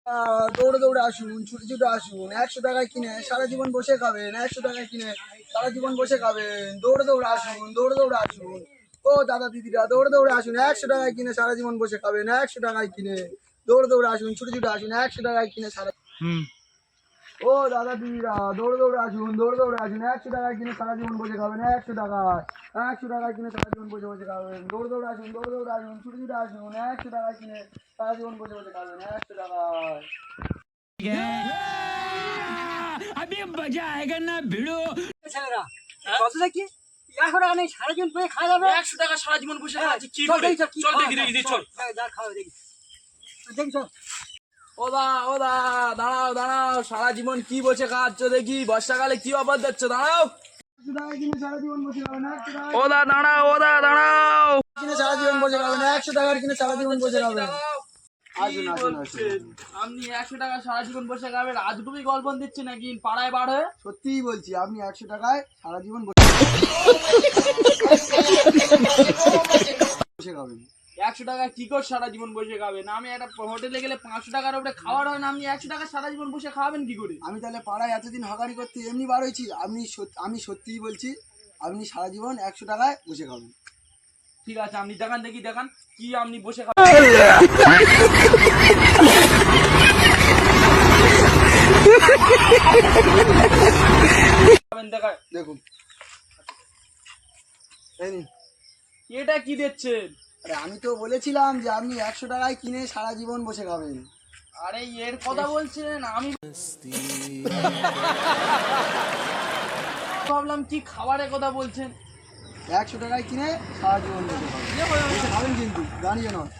দৌড়ে দৌড়ে আসুন, ছুটে ছুটে আসুন। ১০০ টাকায় কিনে সারা জীবন বসে খাবেন। ১০০ টাকায় কিনে সারা জীবন বসে খাবেন। দৌড়ে দৌড়ে আসুন, দৌড়ে দৌড়ে আসুন। ও দাদা দিদিরা, দৌড়ে দৌড়ে আসুন। ১০০ টাকায় কিনে সারা জীবন বসে খাবেন। ১০০ টাকায় কিনে দৌড়ে দৌড়ে আসুন, ছুটে ছুটে আসুন। ১০০ টাকায় কিনে সারা ও দাদা দিদিরা, দৌড়ে দৌড়ে আসুন, দৌড়ে দৌড়ে আসুন। ১০০ টাকায় কিনে সারা জীবন বসে খাবেন। ১০০ টাকায়, ১০০ টাকায় কিনে সারা জীবন বসে বসে খাবেন। দৌড়ে দৌড়ে আসুন, দৌড়ে দৌড়ে আসুন, ছুটে ছুটে আসুন। ১০০ টাকায় কিনে সারা জীবন বসে বসে খাবেন। ১০০ টাকায়। अभी मजा आएगा ना भिड़ो। ছেলেরা কত দেখি ১০০ টাকা নেই সারা জীবন বসে খাওয়া যাবে। ১০০ টাকা সারা জীবন বসে খাচ্ছি কি চল করে? দেখি, কি চল খাওয়া দেখি যায়, দেখি চল। যা খাওয়া দেখি দেখি চল। ও দা দাঁড়াও দাঁড়াও, সারা জীবন কি বসে খাচ্ছ দেখি, বর্ষাকালে কি অফার দিচ্ছ? দাঁড়াও ১০০ টাকায় কিনে সারা জীবন বসে খাবেন। ১০০ টাকায় ও দা দাঁড়াও, ও দা দাঁড়াও। কিনে সারা জীবন বসে খাবেন। ১০০ টাকার কিনে সারা জীবন বসে খাবেন। আসুন, কি আসুন, বলছেন? আপনি 100 টাকা সারা জীবন বসে খাবেন, আজগুবি গল্প দিচ্ছে নাকি পাড়ায় বার হয়ে? সত্যিই বলছি, আপনি ১০০ টাকায় সারা জীবন বসে খাবেন। 100 টাকা কি করে সারা জীবন বসে খাবেন? আমি একটা হোটেলে গেলে 500 টাকার উপরে খাওয়ার হয় না, আপনি 100 টাকা সারা জীবন বসে খাওয়াবেন কি করে? আমি তাহলে পাড়ায় এতদিন হকারি করতে এমনি বার হয়েছি। আমি সত্যিই বলছি, আপনি সারা জীবন ১০০ টাকায় বসে খাবেন। ঠিক আছে, আপনি দেখান দেখি, দেখান কি আপনি বসে খাবেন দেখায়। দেখুন, এই নিন। এটা কি দিচ্ছেন? আরে আমি তো বলেছিলাম যে আপনি ১০০ টাকায় কিনে সারা জীবন বসে খাবেন। আরে এর কথা বলছেন, আমি ভাবলাম কি খাবারের কথা বলছেন। ১০০ টাকায় কিনে সারা জীবন বসে খাবেন। বসে খাবেন কিন্তু দাঁড়িয়ে নয়।